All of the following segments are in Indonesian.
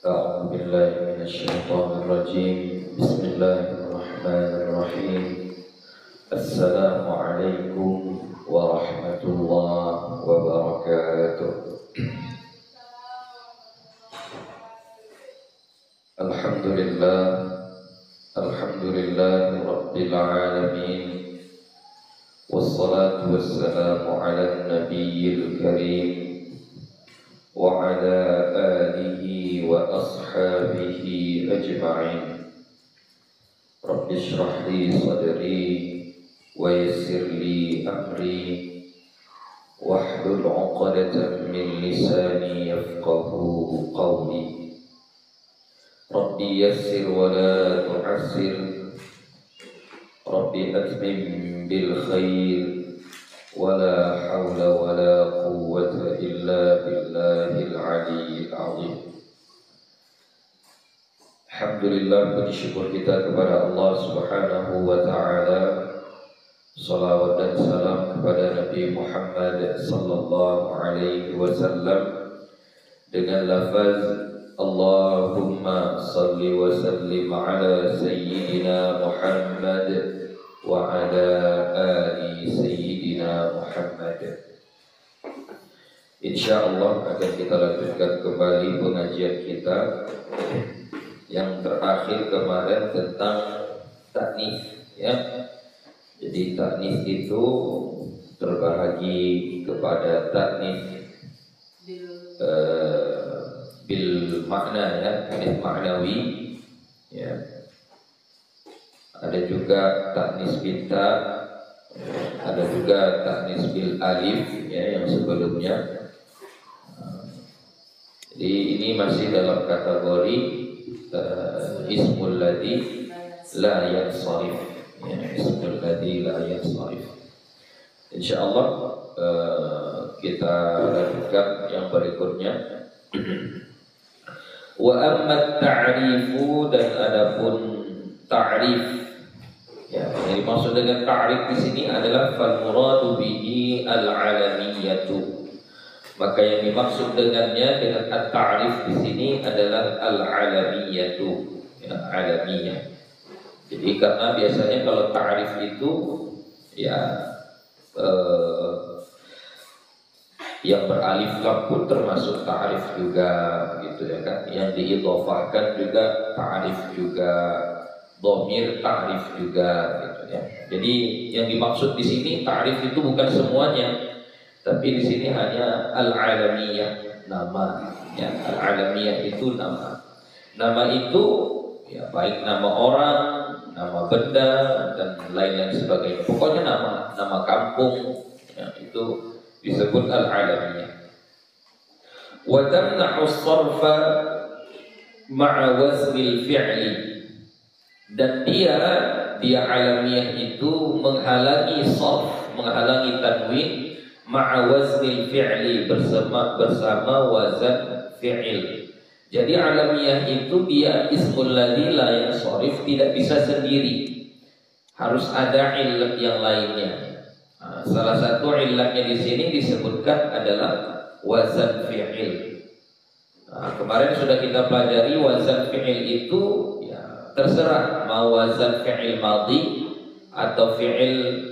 أعوذ بالله من الشيطان الرجيم. بسم الله الرحمن الرحيم. السلام عليكم ورحمة الله وبركاته. الحمد لله رب العالمين، والصلاة والسلام على النبي الكريم وعلى آله وأصحابه أجمعين. رب اشرح لي صدري ويسر لي أمري واحلل عقدة من لساني يفقه قولي. ربي يسر ولا تعسر، ربي أتمم بالخير، ولا حول ولا قوة إلا بالله العلي العظيم. Alhamdulillah, puji syukur kita kepada Allah Subhanahu wa Ta'ala. Salawat dan salam kepada Nabi Muhammad sallallahu alaihi wasallam dengan lafaz Allahumma salli wa sallim ala sayyidina Muhammad wa ala ali sayyidina Muhammad. Insyaallah akan kita lanjutkan kembali pengajian kita yang terakhir kemarin tentang taknis, ya. Jadi taknis itu terbahagi kepada taknis bil makna, ya, taknis maknawi, ya. Ada juga taknis binta, ada juga taknis bil alif, ya, yang sebelumnya. Jadi ini masih dalam kategori ismul ladzi la yansarif, ya, ismul ladzi la yansarif. Insyaallah kita lanjutkan yang berikutnya. Wa amma ta'rifu, dan adapun ta'rif, ya, yang dimaksud dengan ta'rif di sini adalah fal muradu bihi al-alamiyatu. Maka yang dimaksud dengannya dengan at-ta'rif di sini adalah al-alamiyatu, ya, alamiyah. Jadi karena biasanya kalau ta'rif itu, ya, yang beralif lam pun termasuk ta'rif juga, gitu ya kan. Yang diidhofahkan juga ta'rif juga, dhamir ta'rif juga, gitu ya. Jadi yang dimaksud di sini ta'rif itu bukan semuanya, tapi di sini hanya al-alamiyah, nama, ya. Al-alamiyah itu nama. Nama itu, ya, baik nama orang, nama benda, dan lain-lain sebagainya. Pokoknya nama kampung, ya, itu disebut al-alamiyah. Wa tamna'u as-sarfa ma'a waznil fi'li, dan dia alamiyah itu menghalangi sarf, menghalangi tanwin, ma'a waznil fi'li, bersama wazan fi'il. Jadi alamiyah itu dia ismul ladzi la yansharif, tidak bisa sendiri, harus ada illat yang lainnya. Salah satu illatnya di sini disebutkan adalah wazan fi'il. Kemarin sudah kita pelajari wazan fi'il itu, ya, terserah mau wazan fi'il madhi atau fi'il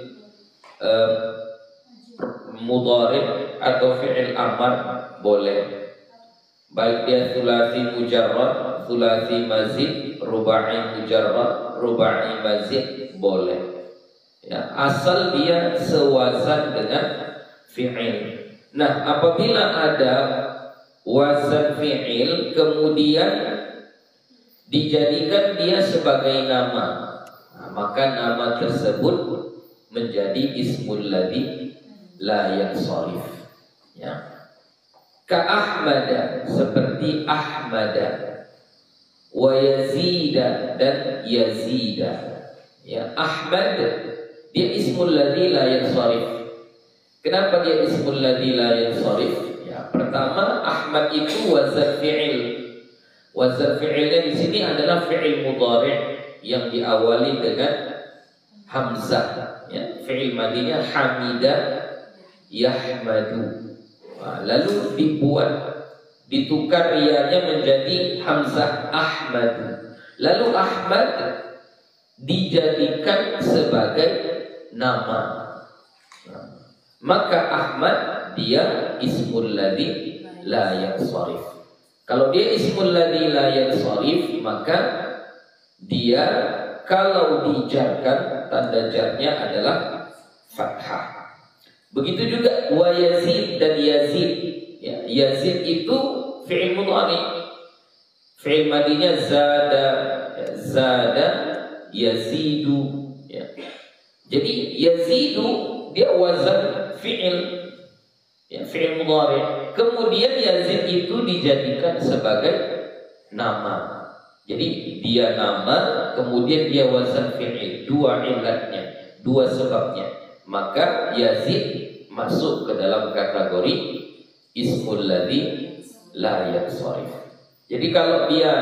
mudhari atau fi'il amar, boleh. Baik dia sulasi mujarrad, sulasi mazid, rubai mujarrad, rubai mazid, boleh. Ya, asal dia sewazan dengan fi'il. Nah, apabila ada wazan fi'il kemudian dijadikan dia sebagai nama, maka nama tersebut menjadi ismul ladzi la yansharif, ya. Ka Ahmada, seperti Ahmada, wa Yazida, dan Yazida, ya. Ahmad dia ismul ladzi la yansharif. Kenapa dia ismul ladzi la yansharif? Ya, pertama, Ahmad itu wazan fi'il. Wazan fi'ilnya di sini adalah fi'il mudhari' yang diawali dengan hamzah, ya. Fi'il madinya hamida yahmadu. Lalu ditukar rianya menjadi hamzah Ahmad. Lalu Ahmad dijadikan sebagai nama. Maka Ahmad dia ismul ladzi la yansharif. Kalau dia ismul ladzi la yansharif, maka dia kalau dijarkan tanda jarnya adalah fathah. Begitu juga wa Yazid dan Yazid. Ya, Yazid itu fi'il mudhari. Fi'il madinya zada, zada yazidu. Ya. Jadi yazidu dia wazan fi'il, ya, fi'il mudhari. Kemudian Yazid itu dijadikan sebagai nama. Jadi dia nama, kemudian dia wazan fi'il. Dua ilatnya, dua sebabnya. Maka Yazid masuk ke dalam kategori ismul ladzi la yansharif. Jadi kalau dia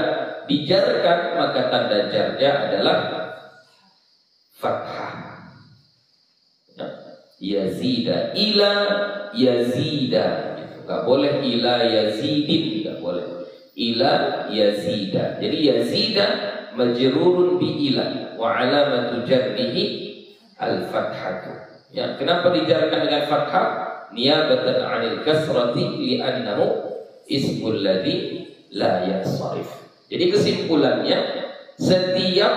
dijarkan, maka tanda jarnya adalah fathah. Ya. Yazida ila yazida, enggak boleh ila yazidin, enggak boleh. Ila yazida. Jadi yazida majrurun bi ila wa alamatu jarrihi al-fathah. Ya, kenapa dijarkan dengan fathah? Niyabatan 'anil kasrati li'annahu ismul ladzi la yansharif. Jadi kesimpulannya, setiap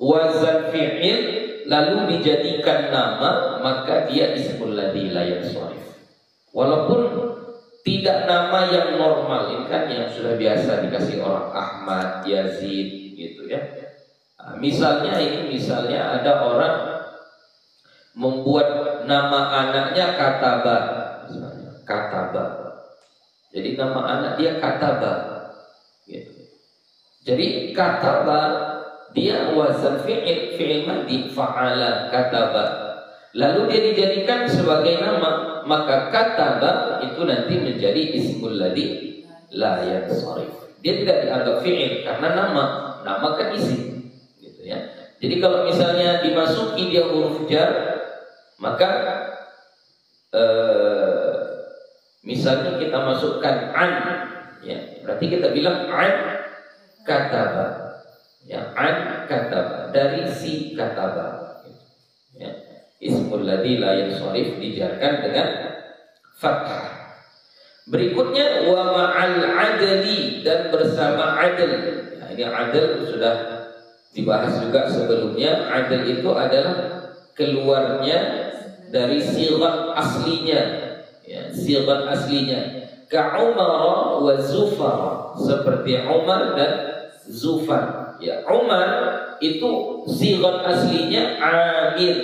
wazan fi'il lalu dijadikan nama, maka dia ismul ladzi la yansharif. Walaupun tidak nama yang normal, ini kan yang sudah biasa dikasih orang Ahmad, Yazid gitu ya. Nah, misalnya ada orang membuat nama anaknya Kataba, misalnya Kataba. Jadi nama anak dia Kataba. Gitu. Jadi Kataba dia wazan fi'il madi fa'ala Kataba. Lalu dia dijadikan sebagai nama, maka Kataba itu nanti menjadi ismul ladzi la yansharif. Dia tidak dianggap fi'il karena nama kan isim, gitu ya. Jadi kalau misalnya dimasuki dia huruf jar, maka misalnya kita masukkan an, ya, berarti kita bilang an kataba, ya, an kataba dari si kataba, ya. Ismul ladzi la yansharif dijarkan dengan fathah. Berikutnya wa ma'al adli, dan bersama adl. Nah, ini adl sudah dibahas juga sebelumnya. Adl itu adalah keluarnya dari sigat aslinya, ya, sigat aslinya. Ka'umar wa Zufar, seperti Umar dan Zufar. Ya, Umar itu sigat aslinya Amir,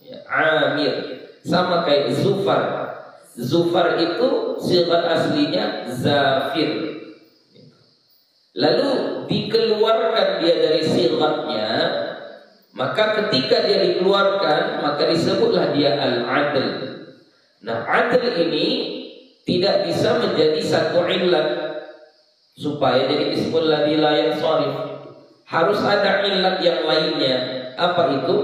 ya, Amir. Sama kayak Zufar. Zufar itu sigat aslinya Zafir. Lalu dikeluarkan dia dari sigatnya, maka ketika dia dikeluarkan, maka disebutlah dia al-adl. Nah, adl ini tidak bisa menjadi satu illat supaya jadi ismul ladzi la yansharif. Harus ada illat yang lainnya. Apa itu?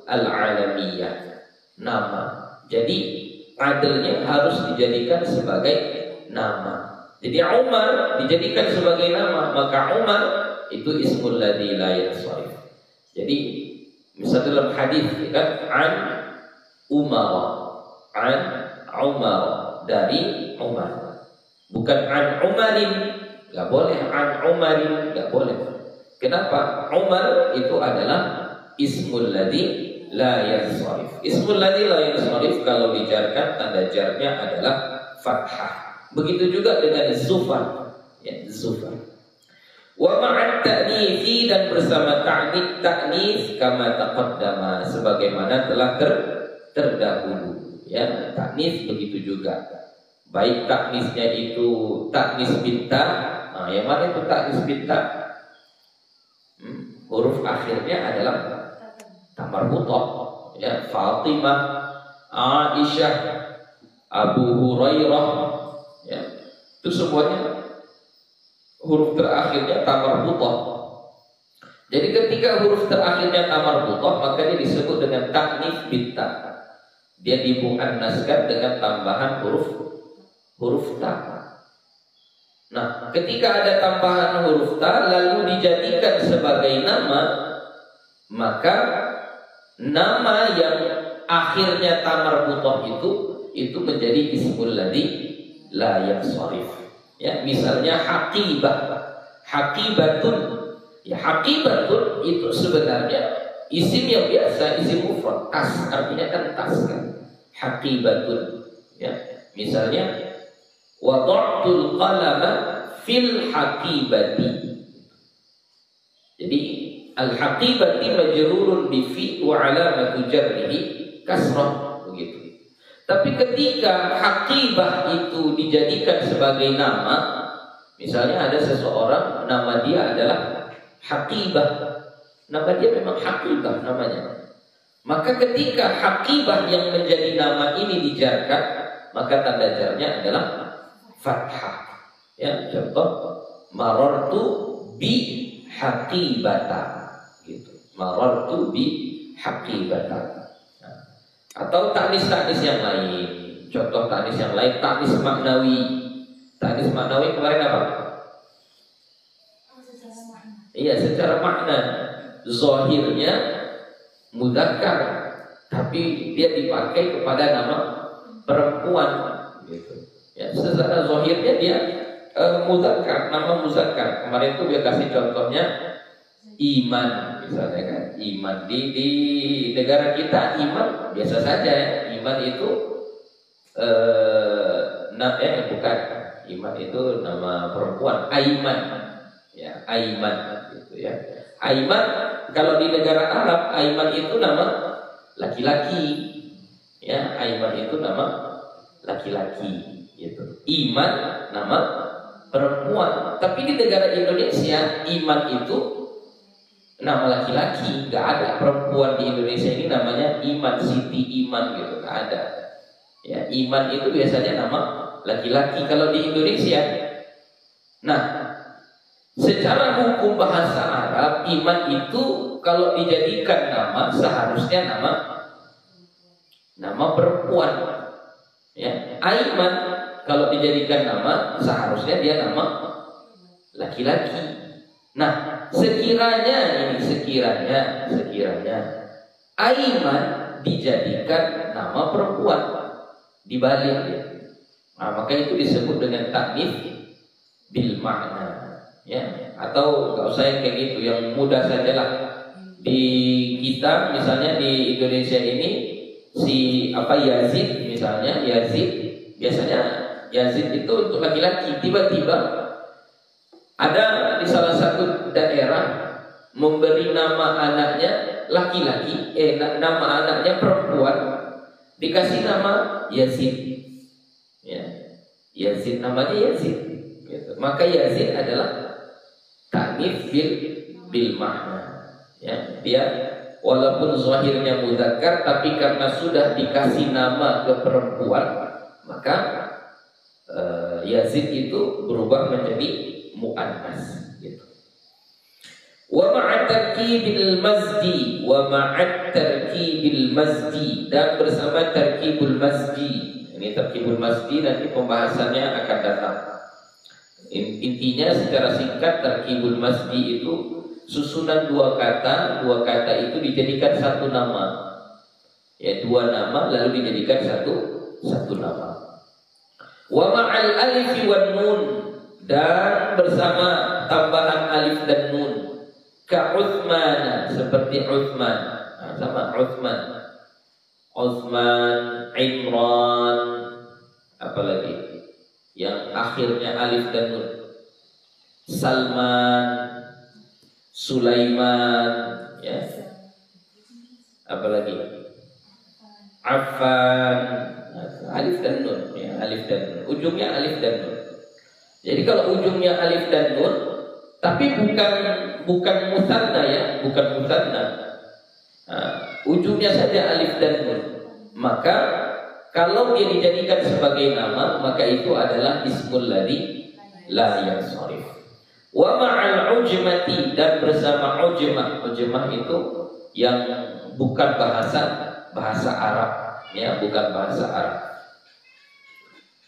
Al-alamiyah, nama. Jadi adlnya harus dijadikan sebagai nama. Jadi Umar dijadikan sebagai nama, maka Umar itu ismul ladzi la yansharif. Jadi misalnya dalam hadis kan an Umar, dari Umar, bukan an Umarin, nggak boleh an Umarin, nggak boleh. Kenapa? Umar itu adalah ismul ladzi la yansharif. Ismul ladzi la yansharif kalau dijarkan tanda jarnya adalah fathah. Begitu juga dengan Zufar, ya, Zufar. Wa ma'at ta'nitsi, dan bersama ta'nits kama taqaddama, sebagaimana telah terdahulu, ya. Ta'nits begitu juga. Baik ta'nitsnya itu ta'nits binta. Nah, yang mana itu ta'nits binta? Huruf akhirnya adalah tamarbuthah, ya. Fatimah, Aisyah, Abu Hurairah, ya. Itu semuanya huruf terakhirnya tamarbuthah. Jadi ketika huruf terakhirnya tamarbuthah, maka dia disebut dengan ta'nits binta. Dia dimuannaskan dengan tambahan huruf ta. Nah, ketika ada tambahan huruf ta lalu dijadikan sebagai nama, maka nama yang akhirnya ta marbutah itu menjadi ismul ladzi la yansharif. Ya, misalnya haqibah, haqibatun. Ya, haqibatun itu sebenarnya isim yang biasa, isim mufrad, tas, artinya kan tas kan. Haqibatun. Ya, misalnya wada'tul qalama fil haqibati. Jadi al-haqibati majrurun bi fi wa alamatu jarrihi kasrah, begitu. Tapi ketika haqibah itu dijadikan sebagai nama, misalnya ada seseorang nama dia adalah haqibah, nama dia memang haqibah namanya. Maka ketika haqibah yang menjadi nama ini dijarkan, maka tanda jarnya adalah fathah. Ya, contoh marartu bi haqibata, gitu. Marartu bi haqibata. Nah, atau taknis-taknis yang lain. Contoh taknis yang lain, taknis maknawi. Taknis maknawi kemarin apa? Iya, secara makna. Zahirnya mudzakkar, tapi dia dipakai kepada nama perempuan, gitu. Ya, secara zahirnya dia mudzakkar, nama mudzakkar. Kemarin itu dia kasih contohnya iman, misalnya kan. Iman di negara kita iman biasa saja ya. Iman itu bukan. Iman itu nama perempuan, Aiman. Ya, Aiman gitu ya. Aiman kalau di negara Arab, Aiman itu nama laki-laki. Ya, Aiman itu nama laki-laki. Gitu. Iman nama perempuan. Tapi di negara Indonesia iman itu nama laki-laki, nggak ada perempuan di Indonesia ini namanya Iman, Siti Iman gitu, nggak ada. Ya, Iman itu biasanya nama laki-laki kalau di Indonesia. Nah, secara hukum bahasa Arab iman itu kalau dijadikan nama seharusnya nama perempuan. Ya, Aiman kalau dijadikan nama seharusnya dia nama laki-laki. Nah, sekiranya Aiman dijadikan nama perempuan, dibalik ya. Nah, maka itu disebut dengan taknits bil makna. Ya, atau nggak usah yang kayak gitu, yang mudah saja lah. Di kita misalnya di Indonesia ini si Yazid misalnya, Yazid biasanya Yazid itu untuk laki-laki. Tiba-tiba ada di salah satu daerah memberi nama anaknya laki-laki, nama anaknya perempuan, dikasih nama Yazid. Ya, Yazid namanya Yazid. Gitu. Maka Yazid adalah taknits bil makna. Ya, dia walaupun zahirnya mudzakkar, tapi karena sudah dikasih nama ke perempuan, maka Yazid itu berubah menjadi muannas. Gitu. Wa ma'at tarkibil mazdi, dan bersama tarkibul mazdi. Ini tarkibul mazdi nanti pembahasannya akan datang. Intinya secara singkat tarkibul mazdi itu susunan dua kata itu dijadikan satu nama. Ya, dua nama lalu dijadikan satu nama. Wa ma'al alif wan nun, dan bersama tambahan alif dan nun. Ka Utsman, seperti Utsman. Nah, sama Utsman. Utsman, Imran, apalagi yang akhirnya alif dan nun. Salman, Sulaiman, ya. Apalagi Affan, alif dan nun, ya, alif dan nun. Ujungnya alif dan nun. Jadi kalau ujungnya alif dan nun, tapi bukan musanna ya, bukan musanna. Nah, ujungnya saja alif dan nun. Maka kalau dia dijadikan sebagai nama, maka itu adalah ismul ladzi la yansharif. Wa ma'al ujmati, dan bersama ujmah. Ujmah itu yang bukan bahasa Arab, ya, bukan bahasa Arab.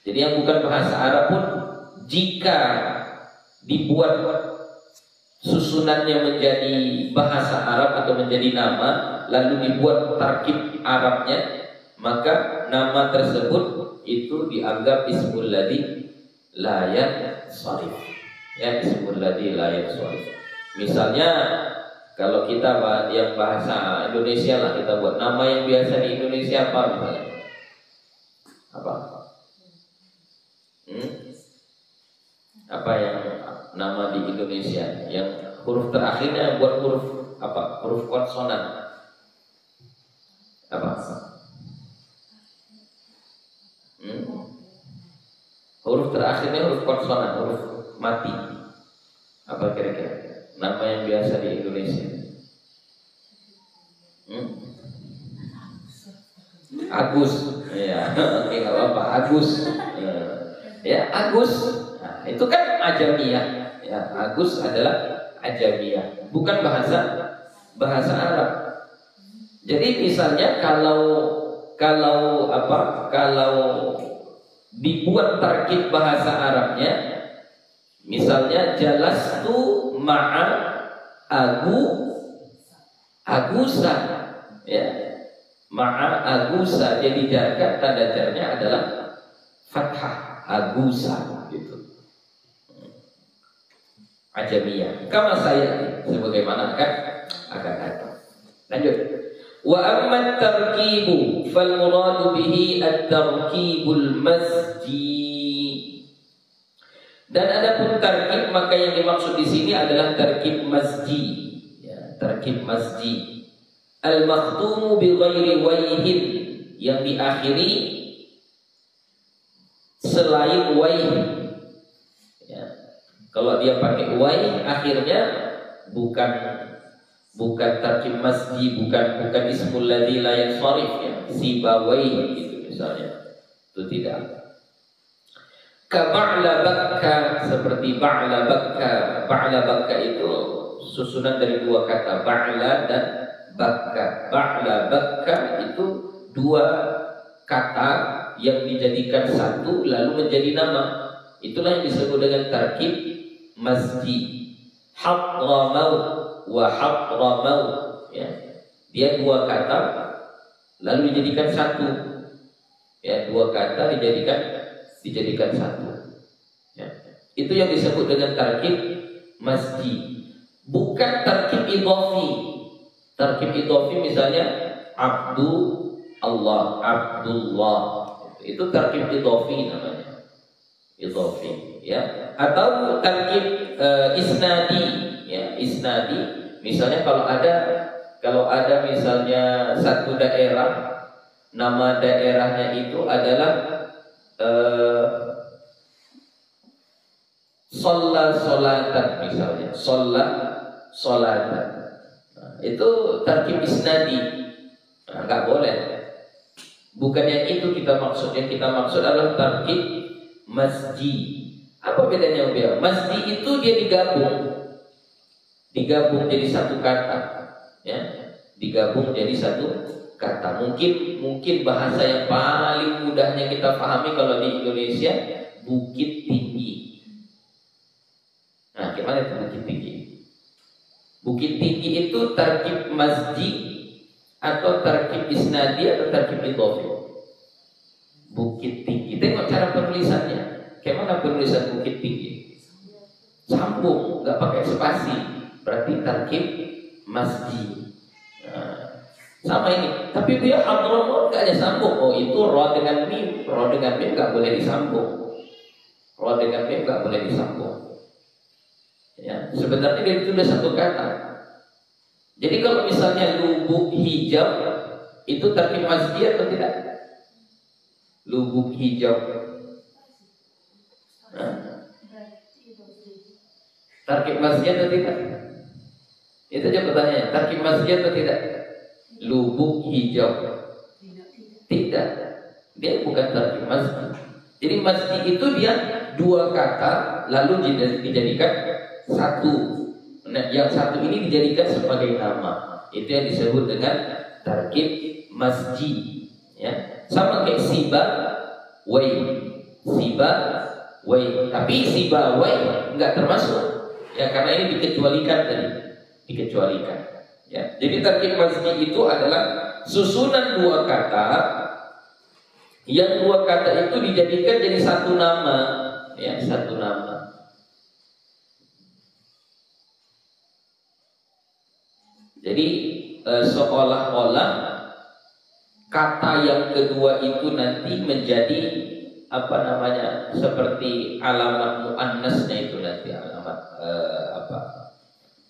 Jadi yang bukan bahasa Arab pun jika dibuat susunannya menjadi bahasa Arab atau menjadi nama, lalu dibuat tarkib Arabnya, maka nama tersebut itu dianggap ismul ladzi la yansharif. Ya, ismul ladzi la yansharif. Misalnya kalau kita yang bahasa Indonesia lah, kita buat nama yang biasa di Indonesia apa misalnya? Apa? Apa yang nama di Indonesia yang huruf terakhirnya buat huruf apa? Huruf konsonan. Apa? Huruf terakhirnya huruf konsonan, huruf mati. Apa kira-kira nama yang biasa di Indonesia? Agus. Ya, oke, nggak apa-apa. Agus. Ya, Agus. Nah, itu kan ajamiyah. Ya, Agus adalah ajamiyah, bukan bahasa Arab. Jadi misalnya kalau dibuat tarkib bahasa Arabnya, misalnya jalastu ma'a agusa, ya, ma'a agusa, jadi jarkan tanda jarnya adalah fathah, agusa gitu. Ajamiyah. Kama saya sebagaimana akan datang. Lanjut. Wa amma tarkibu fal muradu bihi at-tarkibul masji. Dan adapun tarkib, maka yang dimaksud di sini adalah tarkib masji. Ya, tarkib masji. Al-makhtumu bi ghairi wayhin, yang diakhiri selain wayh. Ya. Kalau dia pakai wayh akhirnya bukan tarkib masji, bukan ismul ladzi la yansharif, ya, sibawayh gitu misalnya. Itu tidak. Ka ba'la bakka, seperti ba'la bakka. Ba'la bakka itu susunan dari dua kata, ba'la dan bakka. Ba'la bakka itu dua kata yang dijadikan satu lalu menjadi nama. Itulah yang disebut dengan tarkib masji. Hadramaut wa hadramaut, ya. Dia dua kata lalu dijadikan satu. Ya, dua kata dijadikan satu. Ya. Itu yang disebut dengan tarkib masji. Bukan tarkib idhofi. Tarkib idhofi misalnya Abdullah. Itu tarkib idhofi namanya. Idhofi, ya. Atau tarkib isnadi, ya, isnadi. Misalnya kalau ada misalnya satu daerah, nama daerahnya itu adalah solatan misalnya, solatan. Nah, itu tarkib isnadi. Nah, nggak boleh. Bukan yang itu kita maksud. Yang kita maksud adalah tarkib masji. Apa bedanya Ubay? Masji itu dia digabung jadi satu kata, ya, digabung jadi satu kata. Mungkin bahasa yang paling mudahnya kita pahami kalau di Indonesia, Bukit Tinggi. Nah, gimana itu Bukit Tinggi? Bukit Tinggi itu tarkib masji atau tarkib isnadi atau tarkib idhofi? Bukit Tinggi. Tengok cara penulisannya. Bagaimana penulisan Bukit Tinggi? Sambung, nggak pakai spasi. Berarti tarkib masji. Nah, sama ini. Tapi dia hadramaut nggak ada sambung. Oh, itu ro dengan mim. Ro dengan mim nggak boleh disambung. Ro dengan mim nggak boleh disambung. Ya, sebenarnya dia itu sudah satu kata. Jadi kalau misalnya lubuk hijau itu tarkib masji atau tidak? Lubuk hijau. Tarkib masji atau tidak? Itu aja pertanyaannya. Tarkib masji atau tidak? Lubuk hijau. Tidak. Dia bukan tarkib masji. Jadi masji itu dia dua kata lalu dijadikan satu. Nah, yang satu ini dijadikan sebagai nama. Itu yang disebut dengan tarkib masji. Ya. Sama kayak siba wai. Siba wai. Tapi si bawai enggak termasuk. Ya, karena ini dikecualikan tadi. Dikecualikan. Ya. Jadi tarkib masjid itu adalah susunan dua kata, yang dua kata itu dijadikan jadi satu nama, ya, satu nama. Jadi seolah-olah kata yang kedua itu nanti menjadi apa namanya, seperti alamat muannasnya itu nanti alamat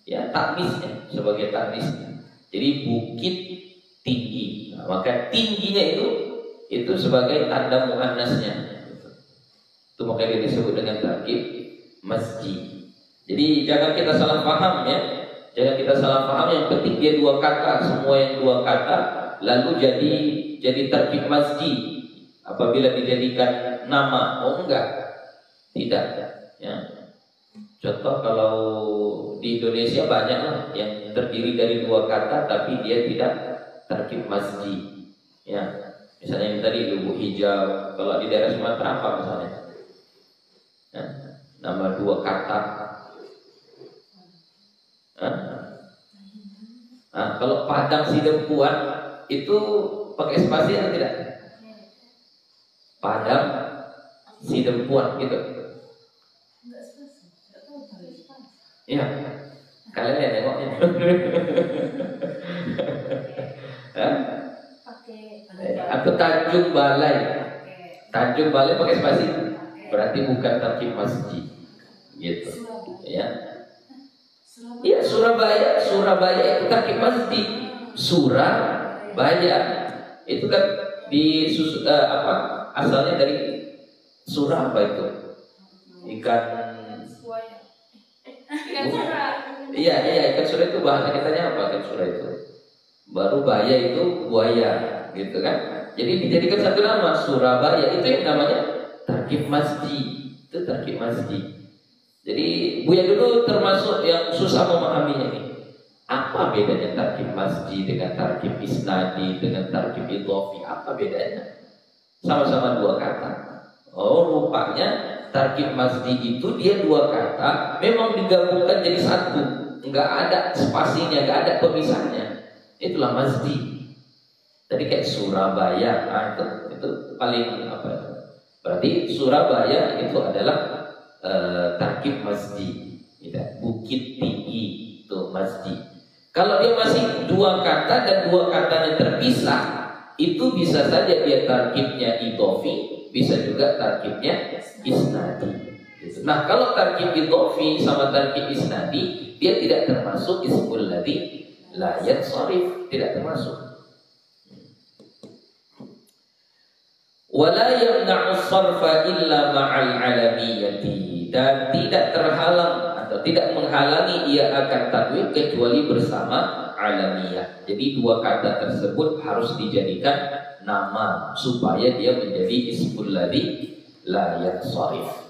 ya, taknisnya, sebagai taknisnya. Jadi bukit tinggi. Nah, maka tingginya itu sebagai tanda muannasnya. Itu makanya disebut dengan tarkib masjid. Jadi jangan kita salah paham ya. Jangan kita salah paham, yang penting dia dua kata, semua yang dua kata lalu jadi tarkib masjid apabila dijadikan nama. Oh enggak. Tidak ya. Contoh kalau di Indonesia banyak lah yang terdiri dari dua kata tapi dia tidak tarkib masjid. Ya, misalnya yang tadi Lubuk Hijau, kalau di daerah Sumatera apa misalnya? Ya, nama dua kata. Nah, kalau Padang Sidempuan itu pakai spasi atau tidak? Padang Sidempuan gitu. Iya, kalian ya nengoknya. Atau Tanjung Balai. Tanjung Balai pakai spasi, berarti bukan tarkib masjid, gitu. Ya. Iya, Surabaya itu tarkib masjid. Surabaya itu kan asalnya dari surah apa itu? Ikan Iya, ikan surah itu bahasa kitanya apa? Ikan surah itu. Baru baya itu buaya, gitu kan? Jadi dijadikan satu nama Surabaya, itu yang namanya tarkib masjid. Itu tarkib masjid. Jadi Buya dulu termasuk yang susah memahaminya nih. Apa bedanya tarkib masjid dengan tarkib isnadi dengan tarkib idhofi? Apa bedanya? Sama-sama dua kata. Oh, rupanya tarkib masjid itu dia dua kata memang digabungkan jadi satu, nggak ada spasinya, nggak ada pemisahnya. Itulah masjid. Tadi kayak Surabaya, nah itu paling apa itu? Berarti Surabaya itu adalah tarkib masjid, gitu. Bukit tinggi itu masjid. Kalau dia masih dua kata dan dua katanya terpisah, itu bisa saja dia tarkibnya idhofi, bisa juga tarkibnya isnadi. Nah, kalau tarkib idhofi sama tarkib isnadi, dia tidak termasuk ismul ladzi la yansharif, tidak termasuk. Wala yamna'u sarfa illa ma'al alamiyati, dan tidak terhalang atau tidak menghalangi ia akan tanwin kecuali bersama alamiyah. Jadi dua kata tersebut harus dijadikan nama supaya dia menjadi ismul ladzi la yansharif.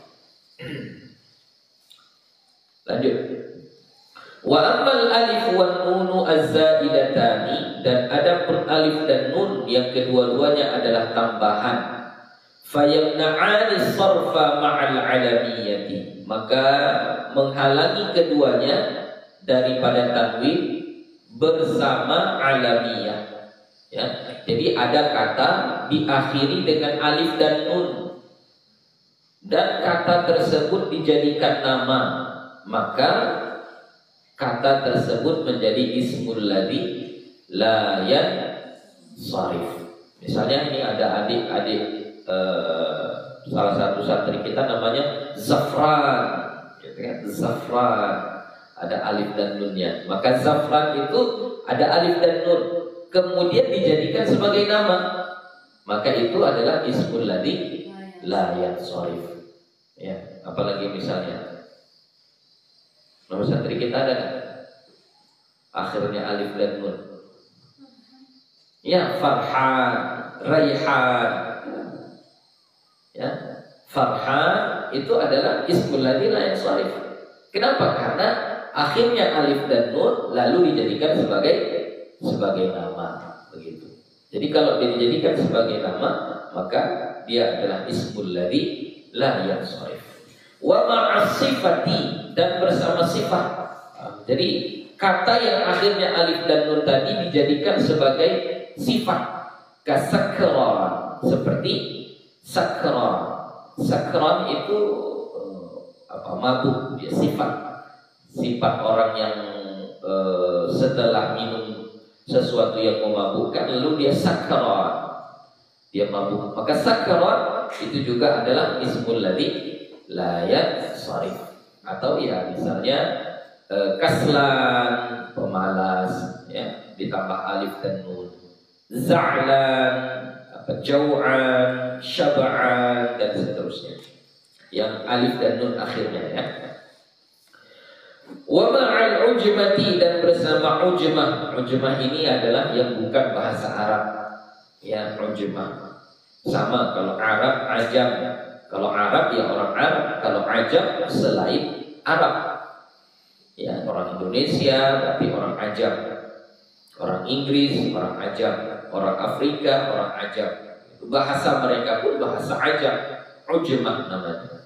Lanjut. Wa ammal alif wan nunu az-zaidatani, dan adapun alif dan nun yang kedua-duanya adalah tambahan, fayamna'ani sarfa ma'al alamiyati, maka menghalangi keduanya daripada tanwin bersama alamiyah. Ya, jadi ada kata diakhiri dengan alif dan nun dan kata tersebut dijadikan nama, maka kata tersebut menjadi ismul ladzi la yansharif. Misalnya ini ada adik-adik salah satu santri kita namanya Zafran, gitu kan? Zafran, ada alif dan nunnya. Maka Zafran itu ada alif dan nun, kemudian dijadikan sebagai nama, maka itu adalah ismul ladzi la yansharif. Ya, apalagi misalnya nama santri kita ada kan? Akhirnya alif dan nun. Ya, Farhan, Raihan. Ya, Farhan itu adalah ismul ladzi la yansharif. Kenapa? Karena akhirnya alif dan nun lalu dijadikan sebagai nama, begitu. Jadi kalau dia dijadikan sebagai nama, maka dia adalah ismul ladzi la yansharif. Wa ma'as sifati, dan bersama sifat. Jadi kata yang akhirnya alif dan nun tadi dijadikan sebagai sifat. Kasakran, seperti sakran. Sakran itu mabuk, dia sifat orang yang setelah minum sesuatu yang memabukkan lalu dia sakran, dia mabuk. Maka sakran itu juga adalah ismul ladzi la yansharif, atau ya misalnya kaslan, pemalas, ya, ditambah alif dan nun. Za'lan, jau'an, syab'an, dan seterusnya. Yang alif dan nun akhirnya, ya. Wa ma'al ujmati, dan bersama ujmah. Ujmah ini adalah yang bukan bahasa Arab. Ya, ujmah. Sama kalau Arab, Ajam. Kalau Arab ya orang Arab, kalau Ajam selain Arab. Ya, orang Indonesia tapi orang Ajam. Orang Inggris, orang Ajam. Orang Afrika, orang Ajam. Bahasa mereka pun bahasa Ajam. Ujmah namanya.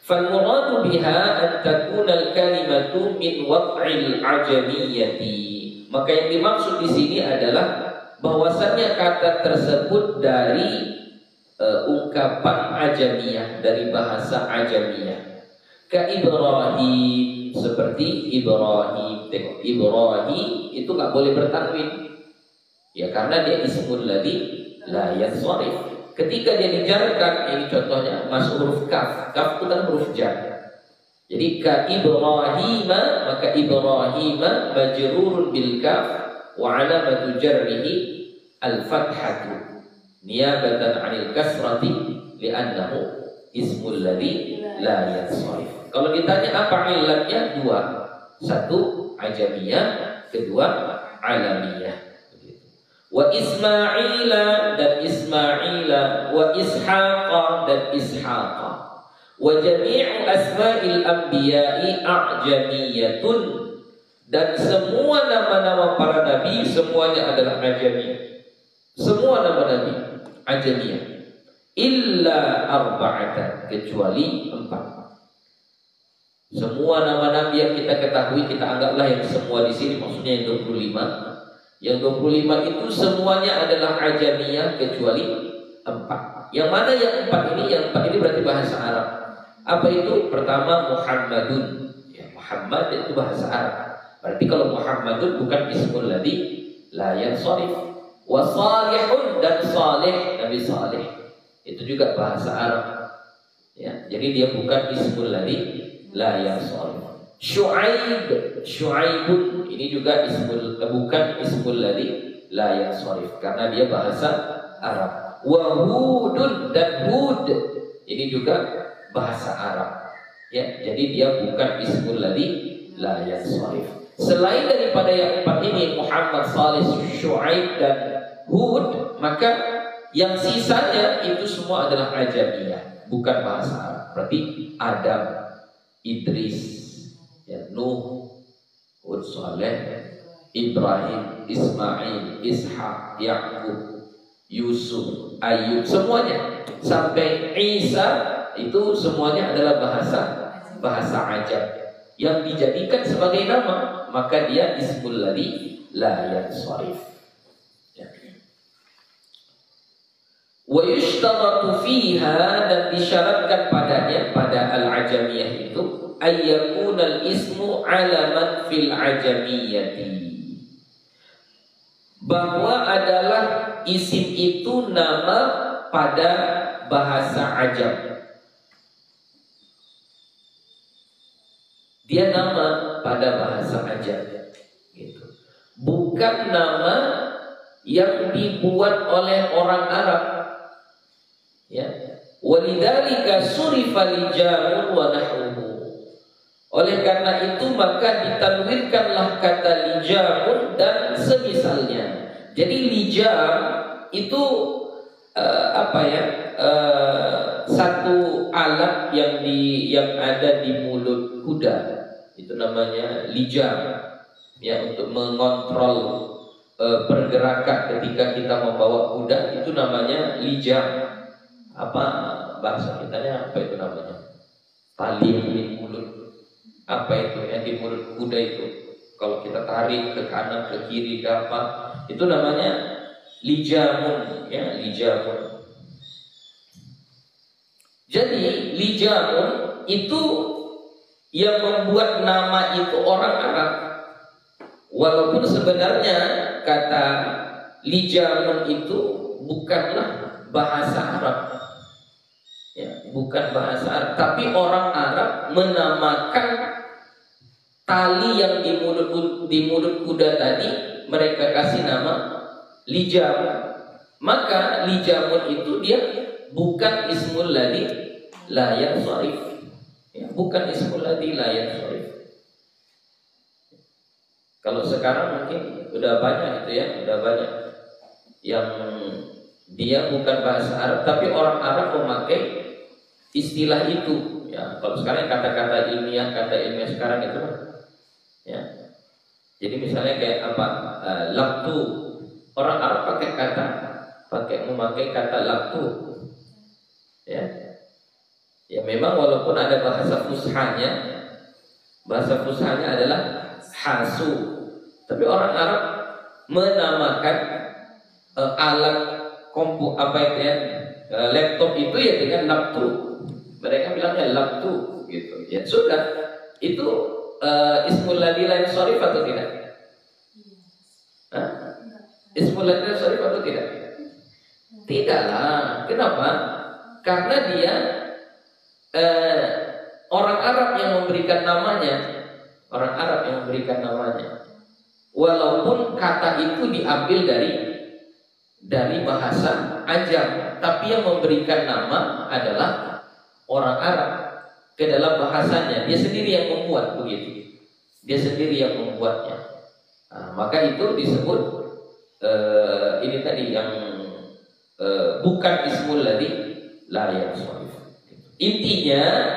فالمراد بها أن تكون الكلمة من وضع العجمية. Maka yang dimaksud di sini adalah bahwasannya kata tersebut dari ungkapan ajamiyah, dari bahasa ajamiyah. Ka Ibrahim, seperti Ibrahim. Tengok, Ibrahim itu nggak boleh bertanwin, ya, karena dia ismul ladzi la yansharif. Ketika dia dijarkan, ini contohnya masuk huruf kaf. Kaf itu kan huruf jar. Jadi ka Ibrahim, maka Ibrahim majrurun bil kaf wa alamatu jarrihi al fathatu niyabatan 'anil kasrati li'annahu ismul ladzi la yansharif. Kalau ditanya apa ilatnya, dua. Satu ajamiyah, kedua alamiyah. Wa Ismaila, dan Ismaila, wa Ishaqa, dan Ishaqa. Wa jami'u asma'il anbiya'i a'jamiyatun, dan semua nama-nama para nabi semuanya adalah ajamiyah. Semua nama nabi ajamiyah. Illa arba'atan, kecuali 4. Semua nama nabi yang kita ketahui, kita anggaplah yang semua di sini, maksudnya yang 25. Yang 25 itu semuanya adalah ajamiyah kecuali 4. Yang mana yang 4 ini? Yang 4 ini berarti bahasa Arab. Apa itu? Pertama Muhammadun. Ya, Muhammad itu bahasa Arab. Berarti kalau Muhammadun bukan ismul ladzi la yansharif. Wa salihun, dan salih, Nabi Salih. Itu juga bahasa Arab. Ya, jadi dia bukan ismul ladzi la yansharif. Syu'aibun, ini juga bukan ismul ladzi la yansharif karena dia bahasa Arab. Wa Hudun, dan Hud, ini juga bahasa Arab. Ya, jadi dia bukan ismul ladzi la yansharif. Selain daripada yang 4 ini, Muhammad, Salih, Syu'aib, dan Hud, maka yang sisanya itu semua adalah ajamiyah, bukan bahasa Arab. Berarti Adam, Idris, ya, Nuh, Hud, Saleh, Ibrahim, Ismail, Ishaq, Yaqub, Yusuf, Ayub, semuanya sampai Isa itu semuanya adalah bahasa Ajam yang dijadikan sebagai nama, maka dia ismul ladzi la yansharif. Wa yushtaratu fiha, dan disyaratkan padanya, pada al-ajamiyah itu, ayyakunal ismu alaman fil ajamiyati, bahwa adalah isim itu nama pada bahasa Ajam. Dia nama pada bahasa Ajam, gitu. Bukan nama yang dibuat oleh orang Arab. Ya, walidzalika surifa lijamun wa nahwuhu. Oleh karena itu maka ditanwirkanlah kata lijamun dan semisalnya. Jadi lijam itu satu alat yang ada di mulut kuda. Itu namanya lijam. Ya, untuk mengontrol pergerakan ketika kita membawa kuda, itu namanya lijam. Apa bahasa kitanya, apa itu namanya? tali yang di mulut. Apa itu yang di mulut kuda itu? Kalau kita tarik ke kanan, ke kiri, ke apa, itu namanya lijamun, ya, lijamun. Jadi lijamun itu yang membuat nama itu orang Arab. Walaupun sebenarnya kata lijamun itu bukanlah bahasa Arab, ya, bukan bahasa Arab, tapi orang Arab menamakan tali yang di mulut kuda tadi, mereka kasih nama lijamun. Maka lijamun itu dia bukan ismul ladzi la yansharif, ya, bukan ismul ladzi la yansharif. Kalau sekarang mungkin udah banyak itu, ya, udah banyak yang dia bukan bahasa Arab, tapi orang Arab memakai istilah itu, ya. Kalau sekarang kata-kata ilmiah sekarang itu, ya. Jadi misalnya kayak apa, laktu, orang Arab memakai kata laktu, ya. Ya memang walaupun ada bahasa fushanya adalah hasu, tapi orang Arab menamakan alat laptop itu ya dengan laktu. Mereka bilangnya laktu, gitu. Ya sudah, itu ismul ladzi la yansharif atau tidak? Ismul ladzi la yansharif atau tidak? Tidaklah. Kenapa? Karena dia orang Arab yang memberikan namanya. Orang Arab yang memberikan namanya. Walaupun kata itu diambil dari bahasa Ajam, tapi yang memberikan nama adalah orang Arab ke dalam bahasanya. Dia sendiri yang membuat begitu. Dia sendiri yang membuatnya. Nah, maka itu disebut ini tadi yang bukan ismul ladzi la yansharif. Intinya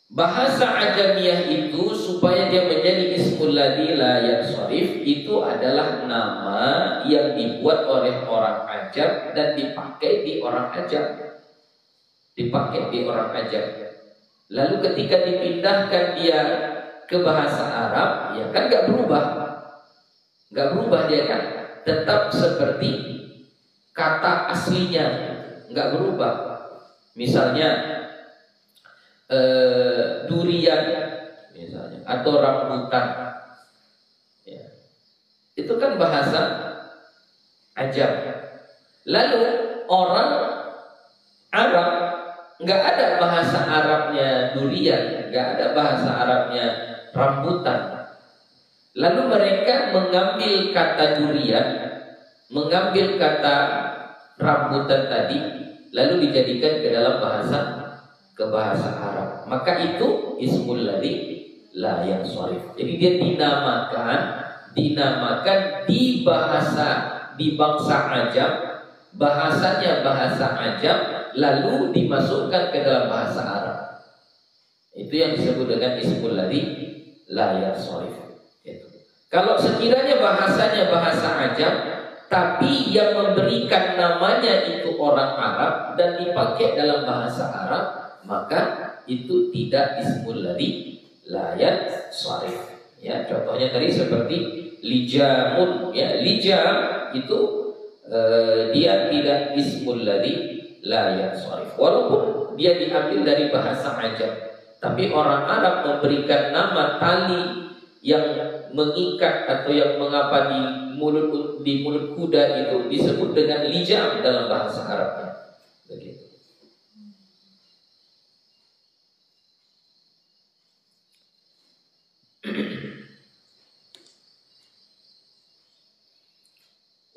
bahasa Ajamiyah itu supaya dia menjadi ismul ladzi la yansharif itu adalah nama yang dibuat oleh orang Ajam dan dipakai di orang Ajam. Lalu ketika dipindahkan dia ke bahasa Arab, ya kan nggak berubah dia kan, tetap seperti kata aslinya, nggak berubah. Misalnya durian, misalnya, atau rambutan, ya. Itu kan bahasa Ajam. Lalu orang Arab nggak ada bahasa Arabnya durian, nggak ada bahasa Arabnya rambutan. Lalu mereka mengambil kata durian, mengambil kata rambutan tadi, lalu dijadikan ke dalam bahasa Arab. Maka itu ismul ladzi la yansharif. Jadi dia dinamakan di bangsa Ajam, bahasanya bahasa Ajam, lalu dimasukkan ke dalam bahasa Arab. Itu yang disebut dengan ismul ladzi la yansharif. Kalau sekiranya bahasanya bahasa Ajam, tapi yang memberikan namanya itu orang Arab dan dipakai dalam bahasa Arab, maka itu tidak ismul ladzi la yansharif. Ya, contohnya tadi seperti lijamun, ya, lijam itu dia tidak ismul ladzi la yansharif. Walaupun dia diambil dari bahasa Ajam, tapi orang Arab memberikan nama tali yang mengikat atau yang mengapa di mulut kuda itu disebut dengan lijam dalam bahasa Arabnya. Begitu.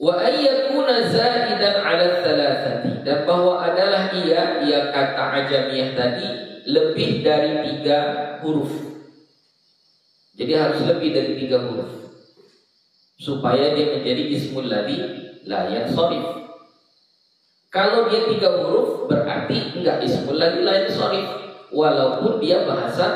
Wa ayyakuna zaidan 'ala thalathati, dan bahwa adalah ia kata Ajamiyah tadi lebih dari 3 huruf. Jadi harus lebih dari 3 huruf supaya dia menjadi ismul ladzi la yansharif. Kalau dia 3 huruf berarti enggak ismul ladzi la yansharif walaupun dia bahasa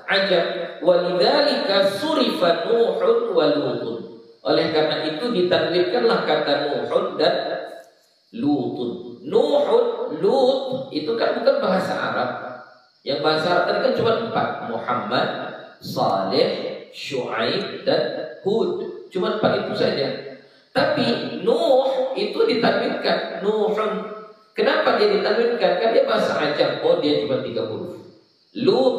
Ajam. Walidzalika surifa Nuhun wa Lutun. Oleh karena itu ditanwinkanlah kata Nuhun dan Lutun. Nuhun, Lut itu kan bukan bahasa Arab. Yang bahasa Arab tadi kan cuma 4, Muhammad, Saleh, Syuaib, dan Hud. Cuma 4 itu saja. Tapi Nuh itu ditanwinkan, Nuhun. Kenapa dia ditanwinkan? Kan dia bahasa Ajam. Oh, dia cuma 3 huruf. Lut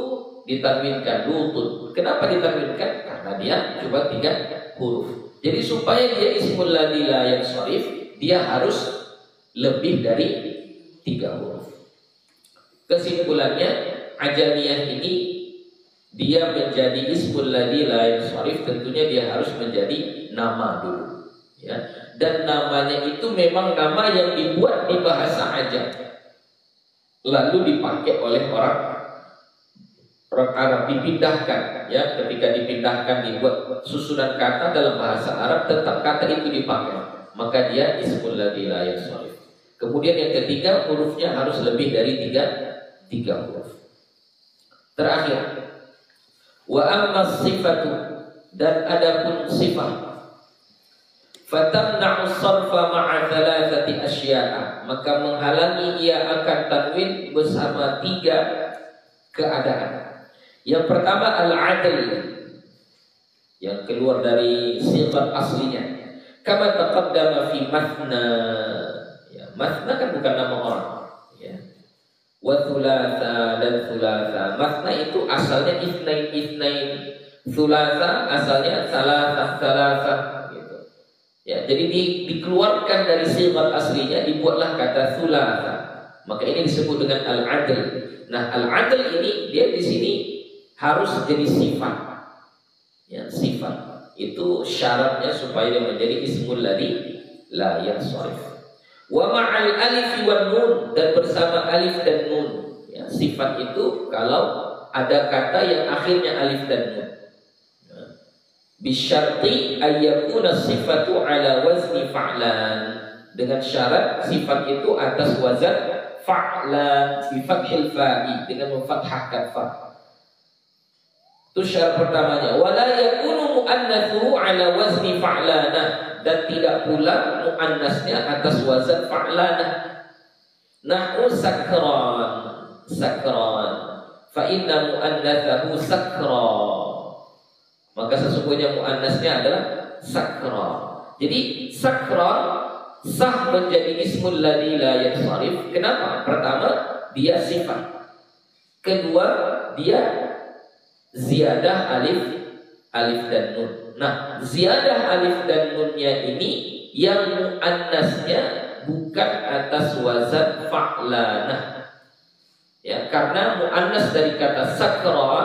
ditanwinkan, Lutun. Kenapa ditanwinkan? Karena dia cuma 3 huruf. Jadi supaya dia ismul ladzi la yansharif, dia harus lebih dari 3 huruf. Kesimpulannya, Ajamiyah ini dia menjadi ismul ladzi la yansharif, tentunya dia harus menjadi nama dulu, ya. Dan namanya itu memang nama yang dibuat di bahasa Ajam, lalu dipakai oleh orang Arab, dipindahkan, ya. Ketika dipindahkan dibuat susunan kata dalam bahasa Arab, tetap kata itu dipakai, maka dia ismul ladzi la yansharif. Kemudian yang ketiga, hurufnya harus lebih dari 3 huruf. Terakhir, wa amma sifatu, dan adapun sifat, fatamna'u sarfa ma'a thalathati asya'a, maka menghalangi ia akan tanwin bersama 3 keadaan. Yang pertama al-adl, yang keluar dari sifat aslinya. Kama taqaddama fi mathna, ya, mathna kan bukan nama orang, ya. Wa thulatha dan thulatha. Mathna itu asalnya itsnain, thulatha asalnya salatha gitu. Ya, jadi dikeluarkan dari sifat aslinya, dibuatlah kata thulatha. Maka ini disebut dengan al-adl. Nah, al-adl ini dia di sini harus jadi sifat. Ya, sifat itu syaratnya supaya dia menjadi ismul ladzi la yansharif. Wa ma'al alif wan nun, dan bersama alif dan nun. Ya, sifat itu kalau ada kata yang akhirnya alif dan nun. Ya. Bisyarti ayyakuna sifatu ala wazni fa'lan, dengan syarat sifat itu atas wazan fa'lan bi fathil fa'i, dengan memfathahkan fa. Itu syarat pertamanya. Wala yakunu muannatsuhu ala wazni fa'lana, dan tidak pula muannasnya atas wazan fa'lana. Nahu sakran, sakran, fa inna muannatsahu sakra, maka sesungguhnya muannasnya adalah sakra. Jadi sakra sah menjadi ismul ladzi la yansharif. Kenapa? Pertama, dia sifat. Kedua, dia ziyadah alif dan nun. Nah, ziyadah alif dan nunnya ini yang muannasnya bukan atas wazan fa'lanah. Ya, karena muannas dari kata sakra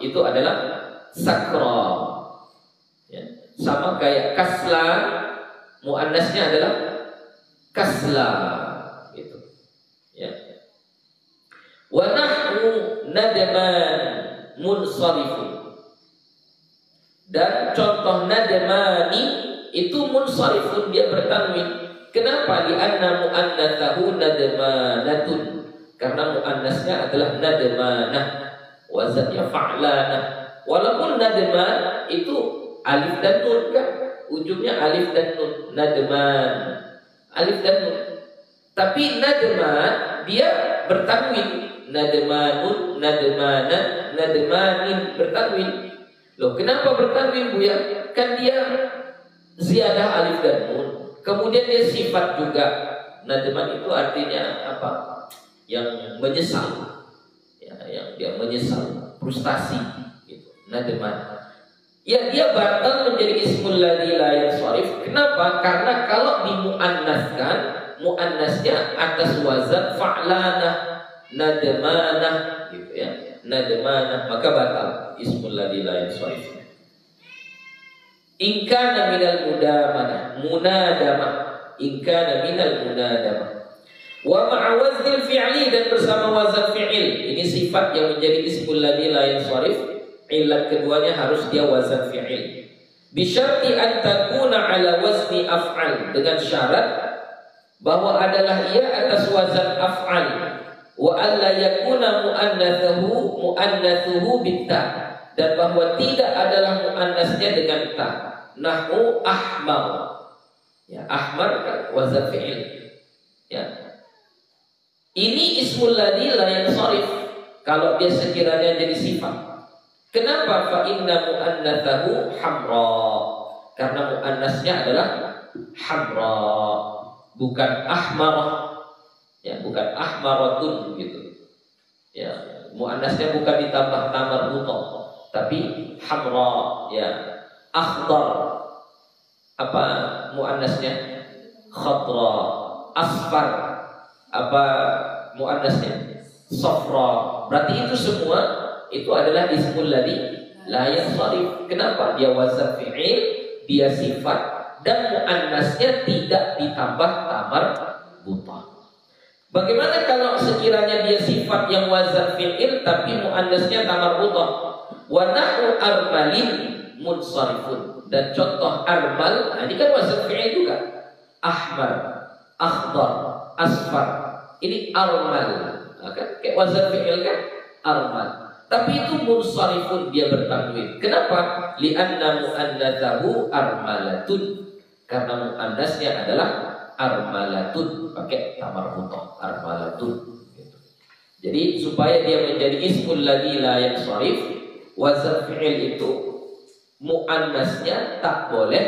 itu adalah sakra. Ya, sama kayak kasla, muannasnya adalah kasla gitu. Ya. Wa nahwu nadman munsharifun, dan contoh nadmani itu munsharifun, dia bertanwin. Kenapa? Di anna muannatsahu nadmanatun, karena muannasnya adalah nadmanah, wazannya fa'lanah. Walaupun nadman itu alif dan nun kan, ujungnya alif dan nun, nadman, alif dan nun. Tapi nadman dia bertanwin, nadmanun, nadmanan, nadmanin, bertanwin. Loh, kenapa bertanwin, Bu ya? Kan dia ziyadah alif dan nun. Kemudian dia sifat juga. Nadman itu artinya apa? Yang menyesal. Ya, yang dia menyesal, frustasi gitu. Nadman. Ya, dia batal menjadi ismul ladzi la yansharif. Kenapa? Karena kalau dimuannaskan, muannasnya atas wazan fa'lanah, nadmanah gitu ya, nadmanah, maka batal ismul ladzi la yansharif. In kana minal munadamah, in kana minal munadamah. Wa ma'a waznil fi'li, dan bersama wazan fi'il. Ini sifat yang menjadi ismul ladzi la yansharif. Ilat keduanya harus dia wazan fi'il. Bi syarti an takuna ala wazni af'al, dengan syarat bahwa adalah ia atas wazan af'al. Wa alla yakuna muannatsuhu bitta, dan bahwa tidak adalah muannasnya dengan ta. Nahu ahmar, ya, ahmar kan wazan fi'il. Ya, ini ismul ladzi la yansharif. kalau dia sekiranya jadi sifat. Kenapa? Fa inna mu'annatsahu hamra. Karena mu'annasnya adalah hamra, bukan ahmarah. Ya, bukan ahmaratun gitu. Ya, mu'annasnya bukan ditambah tamar butoh, tapi hamra, ya, akhdar. Apa mu'annasnya? Khadra. Asfar. Apa mu'annasnya? Safra. Berarti itu semua itu adalah ismul ladzi la yansharif. Kenapa? Dia wazan fi'il, dia sifat, dan mu'annasnya tidak ditambah tamar butoh. Bagaimana kalau sekiranya dia sifat yang wazan fi'il tapi muannasnya tamar butoh? Wa nahwu armalin munsharifun. Dan contoh armal, ini kan wazan fi'il juga. Ahmar, akhdar, asfar. Ini armal. Kan kayak wazan fi'il kan? Armal. Tapi itu munsharifun, dia bertanwin. Kenapa? Li'anna muannatsahu armalatun. Karena muannasnya adalah armalatun, pakai tamar butoh, armalatun gitu. Jadi supaya dia menjadi ismul ladzi la yansharif, wazan fi'il itu muannasnya tak boleh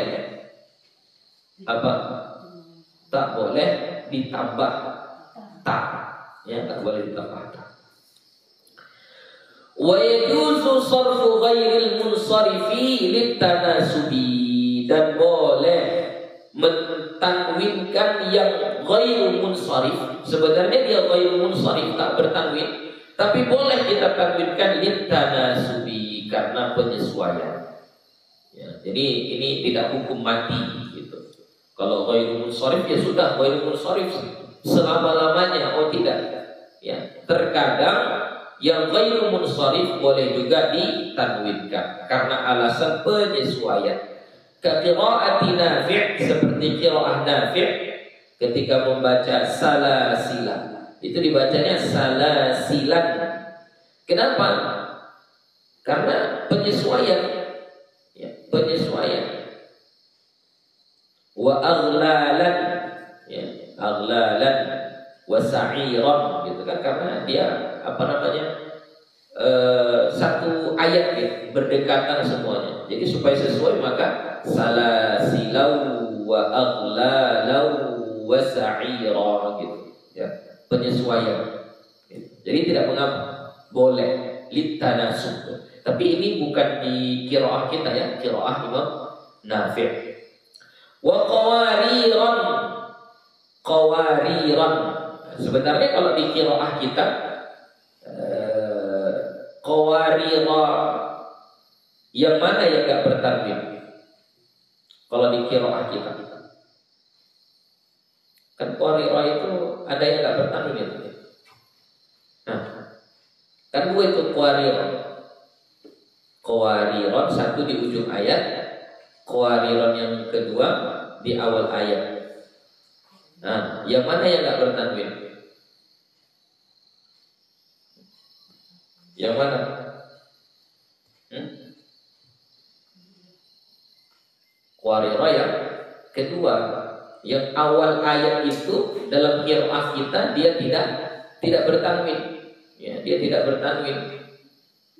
apa? Tak boleh ditambah ta. Ya, tak boleh ditambah ta. Wa yajuzu sarfu ghairil munsarifi litanasubi, dan boleh mentanwinkan yang ghairu munsharif. Sebenarnya dia ghairu munsharif, tak bertanwin, tapi boleh kita tanwinkan litanasubi karena penyesuaian. Ya, jadi ini tidak hukum mati gitu. Kalau ghairu munsharif ya sudah ghairu munsharif selama-lamanya. Oh tidak. Ya, terkadang yang ghairu munsharif boleh juga ditanwinkan karena alasan penyesuaian. Qira'ati Nafi', seperti qira'ah Nafi' ketika membaca salasila, itu dibacanya salasilan. Kenapa? Karena penyesuaian, ya, penyesuaian. Wa aghlalan, ya, aghlalan wa sa'iran, gitu kan, karena dia apa namanya, satu ayat ya, berdekatan semuanya. Jadi supaya sesuai maka salasilau wa aghlalau wa sa'ira gitu ya, penyesuaian gitu. Jadi tidak mengapa, boleh litanasub. Tapi ini bukan di qiraah kita ya, qiraah Imam Nafi'. Wa qawariran, qawariran. Sebenarnya kalau di qiraah kita qawarira, yang mana yang enggak bertanwin? Kalau di qiraah kita kan qawarira itu ada yang enggak bertanwin itu. Nah, kan dua itu qawariran. Qawariran satu di ujung ayat, qawariran yang kedua di awal ayat. Nah, yang mana yang enggak bertanwin? Yang mana? Qawarira yang kedua, yang awal ayat itu dalam qiraah kita dia tidak bertanwin, ya, dia tidak bertanwin.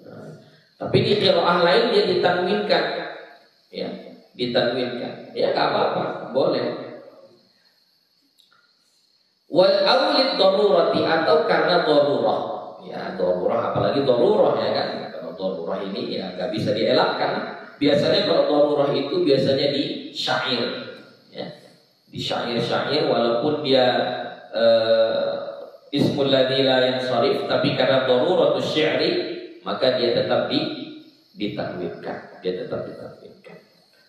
Nah, tapi di qiraah lain dia ditanwinkan, ya, ditanwinkan, ya nggak apa-apa, boleh. Wal awlid darurati, atau karena darurah, ya darurah, apalagi darurah ya kan, kalau darurah ini ya nggak bisa dielakkan. Biasanya kalau darurah itu biasanya di syair, ya, di syair-syair, walaupun dia ismul ladzi la yansharif, tapi karena daruratus syi'ri maka dia tetap ditanwinkan, dia tetap ditanwinkan.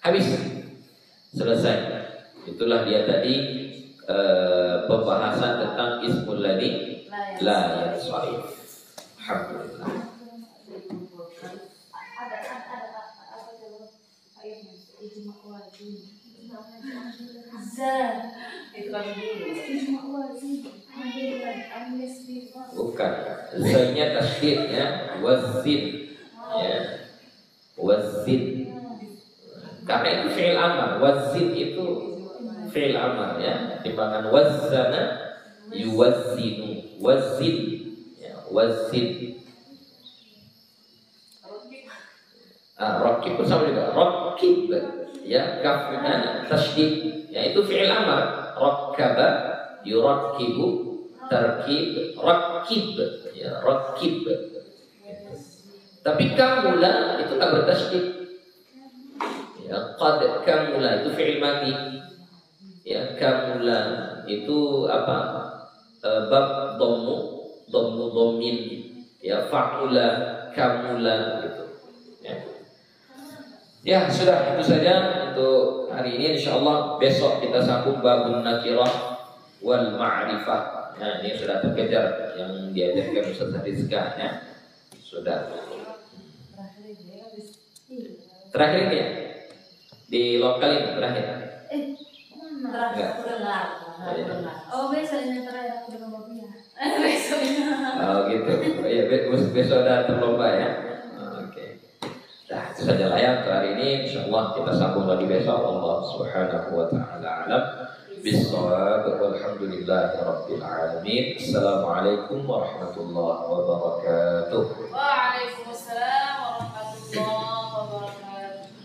Habis, selesai. Itulah dia tadi pembahasan tentang ismul ladzi la yansharif. Alhamdulillah. Bukan, zanya tasydid ya, wazid ya, wazid. Karena itu fi'il amar, wazid itu fi'il amar ya, timbangan wazzana yuwazzinu, wazid ya, wazid. Rakib pun sama juga. Rakib, ya, kafnya tasydid. Ya, itu fi'il amar. Rakkaba, yurakkibu, tarkib, rakib, ya, rakib. Tapi kamula itu tak bertasydid. Ya, qad kamula itu fi'il madi. Ya, kamula itu apa? Bab dhammu dhammin. Ya, fa'ula, kamula gitu. Ya, sudah itu saja untuk hari ini. Insyaallah besok kita sambung babun nakirah wal ma'rifah. Nah, ini sudah terkejar yang diajarkan Ustaz Rizka, ya. Sudah. Terakhir ini ya? Di lokal ini terakhir. Terakhir aku dengar. Oh, besoknya terakhir aku dengar mobilnya. Besoknya. Oh gitu. Iya, besok ada terlomba ya. Oke. Nah, itu saja lah ya untuk hari ini. Insyaallah kita sambung lagi besok. Allah Subhanahu wa taala alam. Bismillah walhamdulillahi rabbil alamin. Assalamualaikum warahmatullahi wabarakatuh.